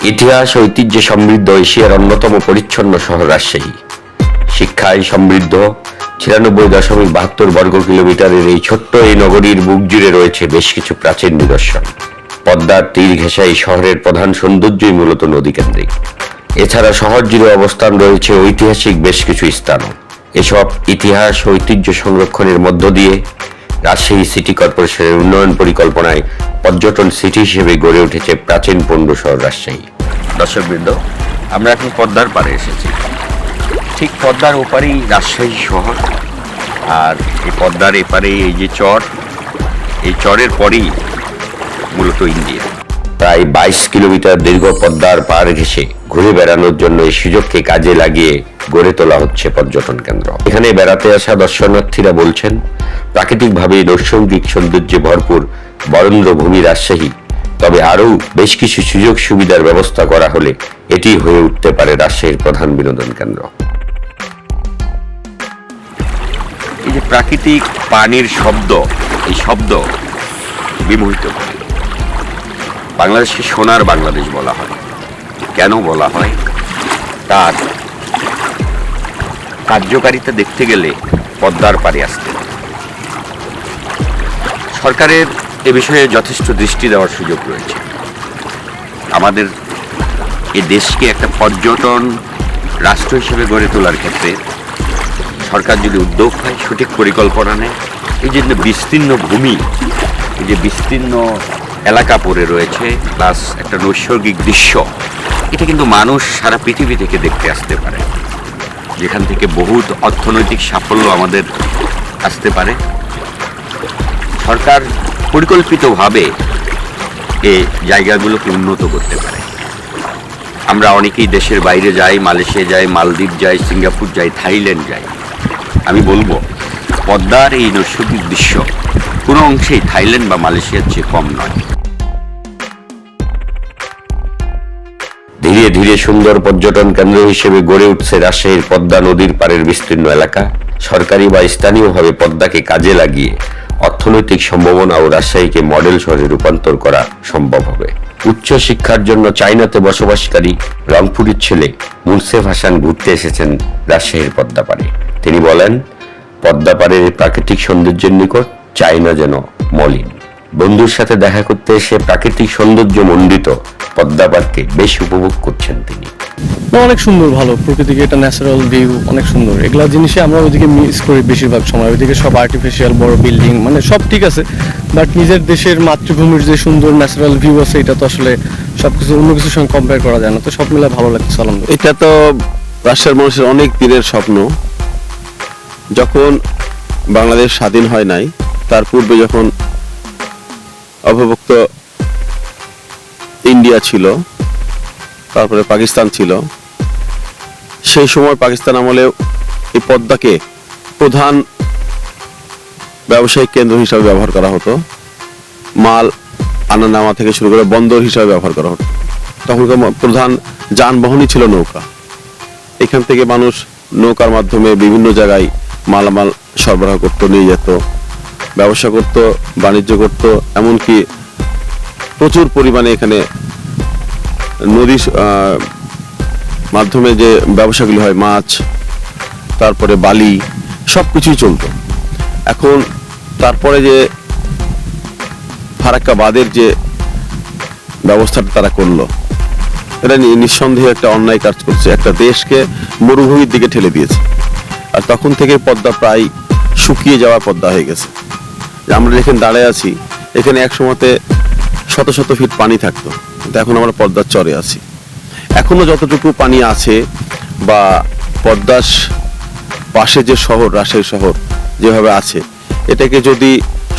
ইতিহাস ঐতিহ্যে সমৃদ্ধ এশিয়ার অন্যতম পরিচ্ছন্ন শহর রাজশাহী। শিক্ষায় সমৃদ্ধ 96.72 বর্গ কিলোমিটারের এই ছোট্ট এই নগরীর বুক জুড়ে রয়েছে বেশ কিছু প্রাচীন নিদর্শন। পদ্মার তীর ঘেঁষা এই শহরের প্রধান সৌন্দর্যই মূলত নদীকেন্দ্রিক। এছাড়া শহর জুড়ে অবস্থান রয়েছে ঐতিহাসিক বেশ কিছু স্থানও। এসব ইতিহাস ঐতিহ্য সংরক্ষণের মধ্য দিয়ে রাজশাহী সিটি কর্পোরেশনের উন্নয়ন পরিকল্পনায় পর্যটন সিটি হিসেবে গড়ে উঠেছে প্রাচীন পৌর শহর রাজশাহী। দর্শকবৃন্দ, আমরা এখন পদ্মার পাড়ে এসেছি। ঠিক পদ্মার ওপারেই রাজশাহী শহর, আর এই পদ্মার এপারেই এই যে চর, এই চরের পরেই মূলত ইন্ডিয়া। প্রায় 22 কিলোমিটার দীর্ঘ পদ্মার পাড় ঘেঁষে ঘুরে বেড়ানোর জন্য এই সুযোগকে কাজে লাগিয়ে গড়ে তোলা হচ্ছে পর্যটন কেন্দ্র। এখানে বেড়াতে আসা দর্শনার্থীরা বলছেন, প্রাকৃতিকভাবে নৈসর্গিক সৌন্দর্যে ভরপুর বরেন্দ্রভূমি রাজশাহী, তবে আরও বেশ কিছু সুযোগ সুবিধার ব্যবস্থা করা হলে এটি হয়ে উঠতে পারে রাজশাহীর প্রধান বিনোদন কেন্দ্র। এই যে প্রাকৃতিক পানির শব্দ, এই শব্দ বিমোহিত করে। বাংলাদেশকে সোনার বাংলাদেশ বলা হয়। কেন বলা হয় তার কার্যকারিতা দেখতে গেলে পদ্মার পাড়ে আসতে হবে। সরকারের এ বিষয়ে যথেষ্ট দৃষ্টি দেওয়ার সুযোগ রয়েছে। আমাদের এই দেশকে একটা পর্যটন রাষ্ট্র হিসেবে গড়ে তোলার ক্ষেত্রে সরকার যদি উদ্যোগ হয়, সঠিক পরিকল্পনা নেয়, এই জন্য বিস্তীর্ণ ভূমি, এই যে বিস্তীর্ণ এলাকা পড়ে রয়েছে, প্লাস একটা নৈসর্গিক দৃশ্য, এটা কিন্তু মানুষ সারা পৃথিবী থেকে দেখতে আসতে পারে, যেখান থেকে বহুত অর্থনৈতিক সাফল্য আমাদের আসতে পারে। সরকার পরিকল্পিতভাবে এই জায়গাগুলোকে উন্নত করতে পারে। আমরা অনেকেই দেশের বাইরে যাই, মালয়েশিয়া যাই, মালদ্বীপ যাই, সিঙ্গাপুর যাই, থাইল্যান্ড যাই। আমি বলবো পদ্মার এই নৈসর্গিক দৃশ্য কোনো অংশেই থাইল্যান্ড বা মালয়েশিয়ার চেয়ে কম নয়। ধীরে ধীরে সুন্দর পর্যটন কেন্দ্র হিসেবে গড়ে উঠছে রাজশাহীর পদ্মা নদীর পাড়ের বিস্তীর্ণ এলাকা। সরকারি বা স্থানীয়ভাবে পদ্মাকে কাজে লাগিয়ে অর্থনৈতিক সম্ভাবনা ও রাজশাহীকে মডেল শহরে রূপান্তর করা সম্ভব হবে। উচ্চ শিক্ষার জন্য চায়নাতে বসবাসকারী রংপুরের ছেলে মুনসেফ হাসান ঘুরতে এসেছেন রাজশাহীর পদ্মা পাড়ে। তিনি বলেন, পদ্মা পাড়ের প্রাকৃতিক সৌন্দর্যের নিকট চায়না যেন মলিন। বন্ধুর সাথে দেখা করতে এসে প্রাকৃতিক সৌন্দর্য মণ্ডিত পদ্মা পাড়কে বেশ উপভোগ করছেন তিনি। অনেক সুন্দর, ভালো প্রকৃতিক, এটা ন্যাচারাল ভিউ, অনেক সুন্দর। এগুলা জিনিসে আমরা ওইদিকে মিস করি বেশিরভাগ সময়। ওইদিকে সব আর্টিফিশিয়াল বড় বিল্ডিং, মানে সব ঠিক আছে, বাট নিজের দেশের মাতৃভূমির যে সুন্দর ন্যাচারাল ভিউ আছে, এটা তো আসলে সবকিছু অন্য কিছুর সঙ্গে কম্পেয়ার করা যায় না। তো সব মিলে ভালো লাগছে। আলহামদুলিল্লাহ, এটা তো রাজশাহীর মানুষের অনেক দিনের স্বপ্ন। যখন বাংলাদেশ স্বাধীন হয় নাই, তার পূর্বে যখন অবিভক্ত ইন্ডিয়া ছিল, তারপরে পাকিস্তান ছিল, সেই সময় পাকিস্তান আমলে এই পদ্মাকে প্রধান ব্যবসায়িক কেন্দ্র হিসাবে ব্যবহার করা হতো। মাল আনা নেওয়া থেকে শুরু করে বন্দর হিসাবে ব্যবহার করা হতো। তখনকার প্রধান যানবাহনই ছিল নৌকা। এখান থেকে মানুষ নৌকার মাধ্যমে বিভিন্ন জায়গায় মালামাল সরবরাহ করতো, নিয়ে যেত, ব্যবসা করত, বাণিজ্য করত। এমনকি প্রচুর পরিমাণে এখানে নদীর মাধ্যমে যে ব্যবসাগুলি হয়, মাছ, তারপরে বালি, সব কিছুই চলত। এখন তারপরে যে ফারাক্কা বাঁধের যে ব্যবস্থাটা তারা করলো, এটা নিঃসন্দেহে একটা অন্যায় কাজ করছে। একটা দেশকে মরুভূমির দিকে ঠেলে দিয়েছে। আর তখন থেকে পদ্মা প্রায় শুকিয়ে যাওয়া পদ্মা হয়ে গেছে। আমরা যেখানে দাঁড়ায় আছি, এখানে এক সময়তে শত শত ফিট পানি থাকতো, কিন্তু এখন আমরা পদ্মার চরে আছি। এখনো যতটুকু পানি আছে, বা পদ্মার পাশে যে শহর রাজশাহী শহর যেভাবে আছে, এটাকে যদি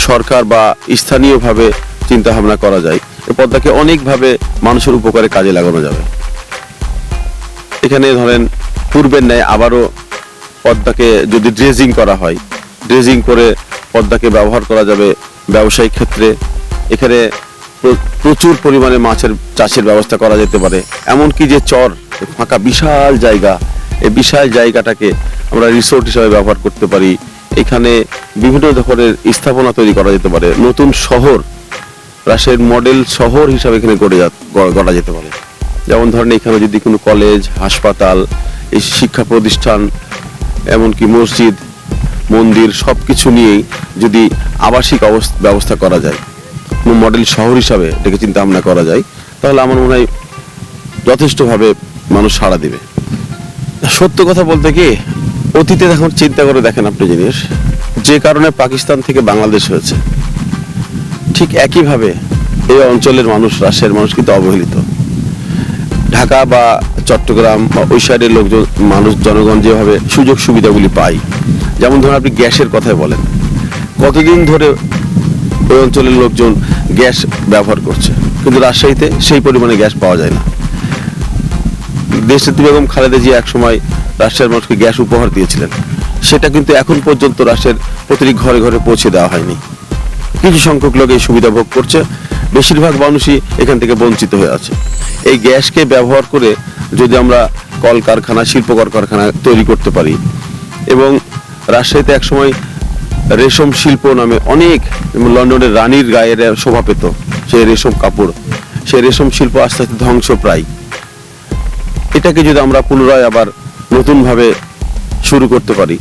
সরকার বা স্থানীয়ভাবে চিন্তা ভাবনা করা যায়, এই পদ্মাকে অনেকভাবে মানুষের উপকারে কাজে লাগানো যাবে। এখানে ধরেন পূর্বের ন্যায় আবারও পদ্মাকে যদি ড্রেজিং করা হয়, ড্রেজিং করে পদ্মাকে ব্যবহার করা যাবে ব্যবসায়িক ক্ষেত্রে। এখানে প্রচুর পরিমাণে মাছের চাষের ব্যবস্থা করা যেতে পারে। এমনকি যে চর, ফাঁকা বিশাল জায়গা, এই বিশাল জায়গাটাকে আমরা রিসোর্ট হিসাবে ব্যবহার করতে পারি। এখানে বিভিন্ন ধরনের স্থাপনা তৈরি করা যেতে পারে। নতুন শহর, রাজশাহীর মডেল শহর হিসাবে এখানে গড়া যেতে পারে। যেমন ধরেন এখানে যদি কোনো কলেজ, হাসপাতাল, এই শিক্ষা প্রতিষ্ঠান, এমনকি মসজিদ, মন্দির সব কিছু নিয়েই যদি আবাসিক ব্যবস্থা করা যায়, কোনো মডেল শহর হিসাবে এটাকে চিন্তা ভাবনা করা যায়, তাহলে আমার মনে হয় যথেষ্টভাবে মানুষ সাড়া দিবে। সত্য কথা বলতে কি, অতীতে এখন চিন্তা করে দেখেন আপনি জিনিস, যে কারণে পাকিস্তান থেকে বাংলাদেশ হয়েছে, ঠিক একইভাবে এই অঞ্চলের মানুষ, রাজশাহীর মানুষ কিন্তু অবহেলিত। ঢাকা বা চট্টগ্রাম বা ওই সাইডের লোকজন, মানুষ, জনগণ যেভাবে সুযোগ সুবিধাগুলি পায়, যেমন ধরুন আপনি গ্যাসের কথাই বলেন, কতদিন ধরে ওই অঞ্চলের লোকজন গ্যাস ব্যবহার করছে, কিন্তু রাজশাহীতে সেই পরিমাণে গ্যাস পাওয়া যায় না। দেশনেত্রী বেগম খালেদা জিয়া একসময় রাজশাহীর মানুষকে গ্যাস উপহার দিয়েছিলেন, সেটা কিন্তু এখন পর্যন্ত রাজশাহীর প্রতিটি ঘরে ঘরে পৌঁছে দেওয়া হয়নি। কিছু সংখ্যক লোক এই সুবিধা ভোগ করছে, বেশিরভাগ মানুষই এখান থেকে বঞ্চিত হয়ে আছে। এই গ্যাসকে ব্যবহার করে যদি আমরা কলকারখানা, শিল্প কলকারখানা তৈরি করতে পারি, এবং রাজশাহীতে একসময় রেশম শিল্প নামে অনেক, লন্ডনের রানীর গায়ের শোভা পেত সেই রেশম কাপড়, সেই রেশম শিল্প আস্তে আস্তে ধ্বংস প্রায়। এটাকে যদি আমরা পুনরায় আবার নতুনভাবে শুরু করতে পারি,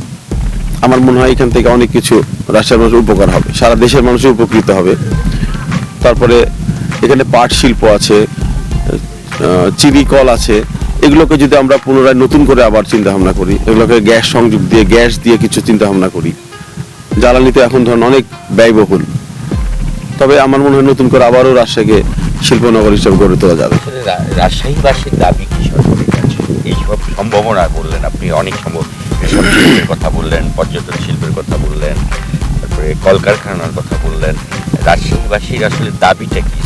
আমার মনে হয় এখান থেকে অনেক কিছু রাজশাহীর মানুষের উপকার হবে, সারা দেশের মানুষের উপকৃত হবে। তারপরে এখানে পাট শিল্প আছে, চিনি কল আছে, এগুলোকে যদি আমরা পুনরায় নতুন করে আবার চিন্তা ভাবনা করি, এগুলোকে গ্যাস সংযোগ দিয়ে, গ্যাস দিয়ে কিছু চিন্তা ভাবনা করি। জ্বালানিতে এখন ধরুন অনেক ব্যয়বহুল, তবে আমার মনে হয় নতুন করে আবারও রাজশাহীকে শিল্পনগর হিসেবে গড়ে তোলা যাবে। রাজশাহীবাসীর দাবি কি সরকারের কাছে? এইসব সম্ভাবনা বললেন আপনি, অনেক শিল্পের কথা বললেন, পর্যটন শিল্পের কথা বললেন, তারপরে কলকারখানার কথা বললেন। রাজশাহীবাসীর আসলে দাবিটা কি?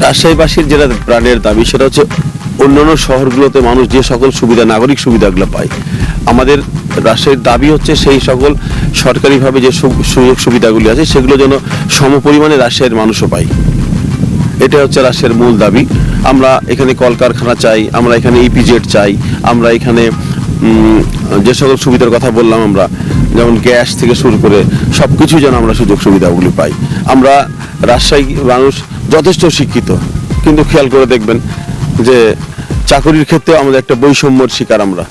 রাজশাহীবাসীর যেটা প্রাণের দাবি, সেটা হচ্ছে অন্যান্য শহরগুলোতে মানুষ যে সকল সুবিধা, নাগরিক সুবিধাগুলো পায়, আমাদের রাজশাহীর দাবি হচ্ছে সেই সকল সরকারিভাবে যে সুযোগ সুবিধাগুলি আছে সেগুলো যেন সমপরিমাণে রাজশাহীর মানুষও পায়। এটা হচ্ছে রাজশাহীর মূল দাবি। আমরা এখানে কলকারখানা চাই, আমরা এখানে ইপিজেড চাই, আমরা এখানে যে সকল সুবিধার কথা বললাম, আমরা যেমন গ্যাস থেকে শুরু করে সব কিছু যেন আমরা সুযোগ সুবিধাগুলি পাই। আমরা রাজশাহী মানুষ যথেষ্ট শিক্ষিত, কিন্তু খেয়াল করে দেখবেন যে চাকরির ক্ষেত্রে আমাদের একটা বৈষম্যর শিকার আমরা,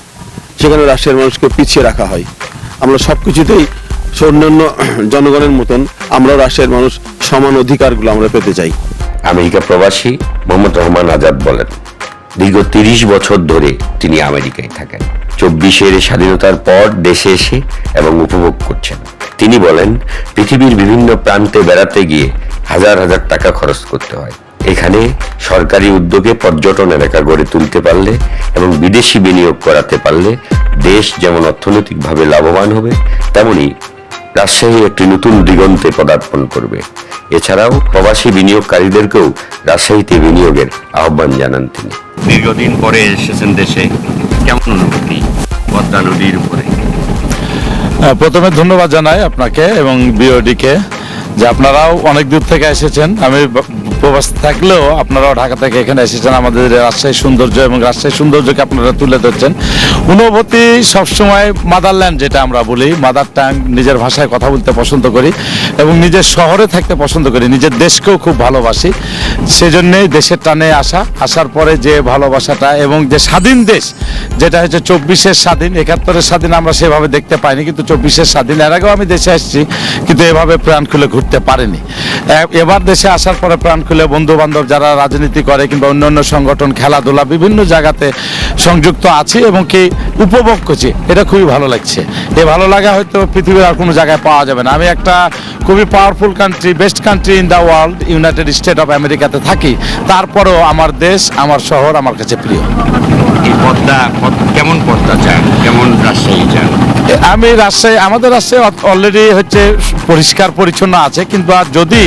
সেখানে রাজশাহীর মানুষকে পিছিয়ে রাখা হয়। আমরা সব কিছুতেই অন্যান্য জনগণের মতন আমরাও রাজশাহীর মানুষ সমান অধিকারগুলো আমরা পেতে চাই। আমেরিকা প্রবাসী মোহাম্মদ রহমান আজাদ বলেন, দীর্ঘ 30 বছর ধরে তিনি আমেরিকায় থাকেন। 24-এর স্বাধীনতার পর দেশে এসে এবং উপভোগ করছেন। তিনি বলেন, পৃথিবীর বিভিন্ন প্রান্তে বেড়াতে গিয়ে হাজার হাজার টাকা খরচ করতে হয়। এখানে সরকারি উদ্যোগে পর্যটন এলাকা গড়ে তুলতে পারলে এবং বিদেশি বিনিয়োগ করাতে পারলে দেশ যেমন অর্থনৈতিকভাবে লাভবান হবে, তেমনি রাজশাহী একটি নতুন দিগন্তে পদার্পণ করবে। এছাড়াও প্রবাসী বিনিয়োগকারীদেরকেও রাজশাহীতে বিনিয়োগের আহ্বান জানান তিনি। দীর্ঘদিন পরে এসেছেন দেশে, কেমন অনুভূতি পদ্মা নদীর উপরে? প্রথমে ধন্যবাদ জানাই আপনাকে এবং বিওডিকে যে আপনারাও অনেক দূর থেকে এসেছেন। আমি প্রবাস থাকলেও আপনারাও ঢাকা থেকে এখানে এসেছেন, আমাদের রাজশাহীর সৌন্দর্য এবং রাজশাহীর সৌন্দর্যকে আপনারা তুলে ধরছেন। অনুভূতি সবসময় মাদারল্যান্ড, যেটা আমরা বলি মাদার টাং, নিজের ভাষায় কথা বলতে পছন্দ করি এবং নিজের শহরে থাকতে পছন্দ করি, নিজের দেশকেও খুব ভালোবাসি। সেজন্যেই দেশের টানে আসার পরে যে ভালোবাসাটা এবং যে স্বাধীন দেশ, যেটা হচ্ছে 24-এর স্বাধীন, 71-এর স্বাধীন আমরা সেভাবে দেখতে পাইনি, কিন্তু 24-এর স্বাধীন, এর আগেও আমি দেশে আসছি কিন্তু এভাবে প্রাণ খুলে ঘুরতে পারিনি। এবার দেশে আসার পরে প্রাণ খুলে বন্ধু বান্ধব যারা রাজনীতি করে কিংবা অন্যান্য সংগঠন, খেলাধুলা, বিভিন্ন জায়গাতে সংযুক্ত আছি এবং কি উপভোগ করছি, এটা খুবই ভালো লাগছে। এই ভালো লাগা হয়তো পৃথিবীর আর কোনো জায়গায় পাওয়া যাবে না। আমি একটা খুবই powerful country, best country in the world, United state of আমেরিকাতে থাকি, তারপরেও আমার দেশ, আমার শহর আমার কাছে প্রিয়। এই পদ্মা কেমন পদ্মা চান, কেমন রাজশাহী চান? আমি রাজশাহী, আমাদের রাজশাহী অলরেডি হচ্ছে পরিষ্কার পরিচ্ছন্ন আছে, কিন্তু আর যদি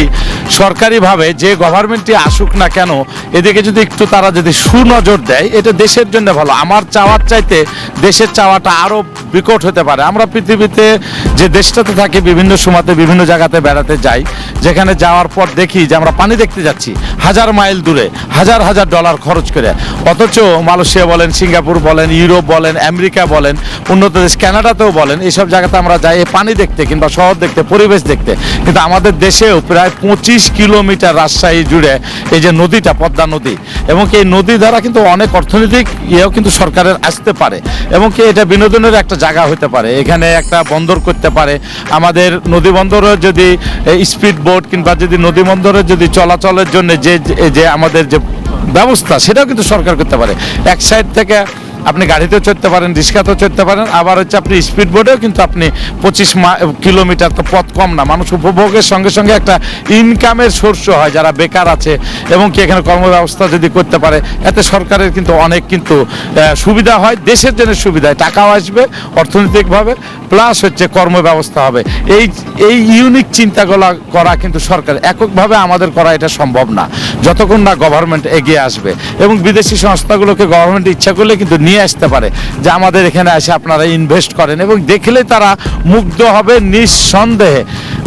সরকারিভাবে যে গভর্নমেন্টই আসুক না কেন, এদিকে যদি একটু তারা যদি সুনজর দেয়, এটা দেশের জন্য ভালো। আমার চাওয়ার চাইতে দেশের চাওয়াটা আরও বিকট হতে পারে। আমরা পৃথিবীতে যে দেশটাতে থাকি, বিভিন্ন সময়তে বিভিন্ন জায়গাতে বেড়াতে যাই, যেখানে যাওয়ার পর দেখি যে আমরা পানি দেখতে যাচ্ছি হাজার মাইল দূরে, হাজার হাজার ডলার খরচ করে, অথচ মালয়েশিয়া বলেন, সিঙ্গাপুর বলেন, ইউরোপ বলেন, আমেরিকা বলেন, উন্নত দেশ কানাডাতেও বলেন, এইসব জায়গাতে আমরা যাই এই পানি দেখতে কিংবা শহর দেখতে, পরিবেশ দেখতে, কিন্তু আমাদের দেশেও প্রায় 25 25 কিলোমিটার রাজশাহী জুড়ে এই যে নদীটা পদ্মা নদী, এবং এই নদী দ্বারা কিন্তু অনেক অর্থনৈতিক ইয়েও কিন্তু সরকারের আসতে পারে, এবং কি এটা বিনোদনের একটা জায়গা হতে পারে। এখানে একটা বন্দর করতে পারে, আমাদের নদী বন্দরে যদি স্পিড বোট কিংবা যদি নদী বন্দরে যদি চলাচলের জন্য যে আমাদের যে ব্যবস্থা সেটাও কিন্তু সরকার করতে পারে। এক সাইড থেকে আপনি গাড়িতেও চড়তে পারেন, রিক্সাতেও চড়তে পারেন, আবার হচ্ছে আপনি স্পিড বোটেও কিন্তু আপনি 25 কিলোমিটার তো পথ কম না, মানুষ উপভোগের সঙ্গে সঙ্গে একটা ইনকামের সোর্স হয় যারা বেকার আছে, এবং কি এখানে কর্মব্যবস্থা যদি করতে পারে এতে সরকারের কিন্তু অনেক কিন্তু সুবিধা হয়, দেশের জন্য সুবিধা হয়, টাকাও আসবে অর্থনৈতিকভাবে, প্লাস হচ্ছে কর্মব্যবস্থা হবে। এই ইউনিক চিন্তাগুলো করা কিন্তু সরকার এককভাবে আমাদের করা এটা সম্ভব না, যতক্ষণ না গভর্নমেন্ট এগিয়ে আসবে, এবং বিদেশি সংস্থাগুলোকে গভর্নমেন্ট ইচ্ছা করলে কিন্তু নিয়ে আসতে পারে যে আমাদের এখানে এসে আপনারা ইনভেস্ট করেন, এবং দেখলে তারা মুগ্ধ হবে নিঃসন্দেহে।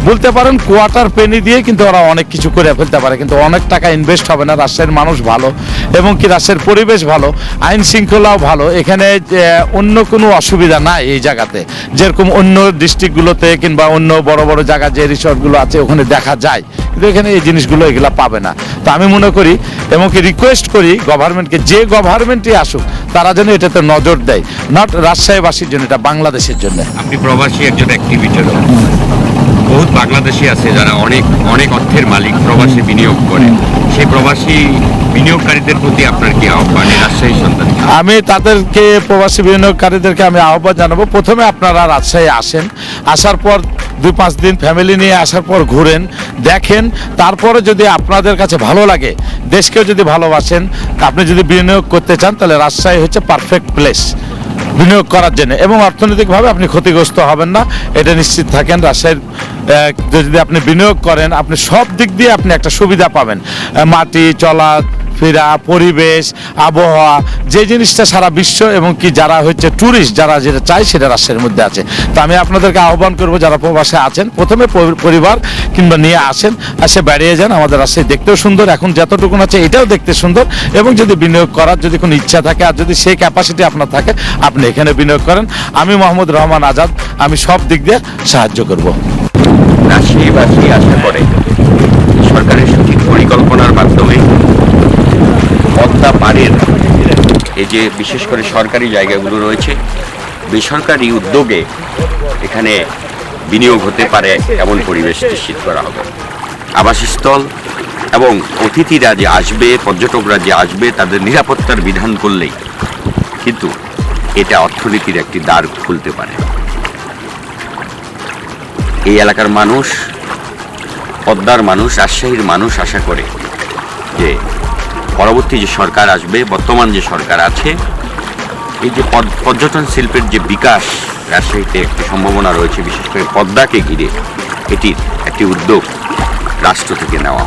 বলতে পারেন কোয়ার্টার পেনি দিয়ে কিন্তু ওরা অনেক কিছু করে ফেলতে পারে, কিন্তু অনেক টাকা ইনভেস্ট হবে না। রাজশাহীর মানুষ ভালো, এবং কি রাজশাহীর পরিবেশ ভালো, আইন শৃঙ্খলাও ভালো, এখানে অন্য কোনো অসুবিধা নাই এই জায়গাতে, যেরকম অন্য ডিস্ট্রিক্টগুলোতে কিংবা অন্য বড় বড় জায়গা যে রিসর্টগুলো আছে ওখানে দেখা যায়, কিন্তু এখানে এই জিনিসগুলো এগুলা পাবে না। তো আমি মনে করি এবং কি রিকোয়েস্ট করি গভর্নমেন্টকে, যে গভর্নমেন্টই আসুক তারা যেন এটাতে নজর দেয়, নট রাজশাহীবাসীর জন্য, এটা বাংলাদেশের জন্য। আপনি প্রবাসী একজন অ্যাক্টিভিস্টও, বহুত বাংলাদেশি আছে যারা অনেক অনেক অর্থের মালিক, প্রবাসী বিনিয়োগ করে, সেই প্রবাসী বিনিয়োগকারীদের প্রতি আপনার কি আহ্বান রাজশাহী সন্তান? আমি তাদেরকে, প্রবাসী বিনিয়োগকারীদেরকে আমি আহ্বান জানাবো, প্রথমে আপনারা রাজশাহী আসেন, আসার পর 2-5 দিন ফ্যামিলি নিয়ে আসার পর ঘুরেন, দেখেন, তারপরে যদি আপনাদের কাছে ভালো লাগে, দেশকেও যদি ভালোবাসেন, আপনি যদি বিনিয়োগ করতে চান, তাহলে রাজশাহী হচ্ছে পারফেক্ট প্লেস বিনিয়োগ করার জন্য, এবং অর্থনৈতিকভাবে আপনি ক্ষতিগ্রস্ত হবেন না, এটা নিশ্চিত থাকেন। রাজশাহীর যদি আপনি বিনিয়োগ করেন, আপনি সব দিক দিয়ে আপনি একটা সুবিধা পাবেন, মাটি চলা ফেরা, পরিবেশ, আবহাওয়া, যে জিনিসটা সারা বিশ্ব এবং কি যারা হচ্ছে ট্যুরিস্ট যারা যেটা চায় সেটা রাজশাহীর মধ্যে আছে। তো আমি আপনাদেরকে আহ্বান করবো যারা প্রবাসে আছেন, প্রথমে পরিবার কিংবা নিয়ে আসেন, এসে বেরিয়ে যান। আমাদের রাজশাহী দেখতেও সুন্দর, এখন যতটুকুন আছে এটাও দেখতে সুন্দর, এবং যদি বিনিয়োগ করার যদি কোনো ইচ্ছা থাকে আর যদি সেই ক্যাপাসিটি আপনার থাকে, আপনি এখানে বিনিয়োগ করেন। আমি মোহাম্মদ রহমান আজাদ, আমি সব দিক দিয়ে সাহায্য করব। রাজশাহীবাসী আশা করে সরকারের সঠিক পরিকল্পনার মাধ্যমে পদ্মা পাড়ের এই যে বিশেষ করে সরকারি জায়গাগুলো রয়েছে, বেসরকারি উদ্যোগে এখানে বিনিয়োগ হতে পারে এমন পরিবেশ নিশ্চিত করা হবে। আবাসস্থল এবং অতিথিরা যে আসবে, পর্যটকরা যে আসবে, তাদের নিরাপত্তার বিধান করলেই কিন্তু এটা অর্থনীতির একটি দ্বার খুলতে পারে। এই এলাকার মানুষ, পদ্মার মানুষ, রাজশাহীর মানুষ আশা করে যে পরবর্তী যে সরকার আসবে, বর্তমান যে সরকার আছে, এই যে পর্যটন শিল্পের যে বিকাশ রাজশাহীতে একটি সম্ভাবনা রয়েছে, বিশেষ করে পদ্মাকে ঘিরে, এটির একটি উদ্যোগ রাষ্ট্র থেকে নেওয়া।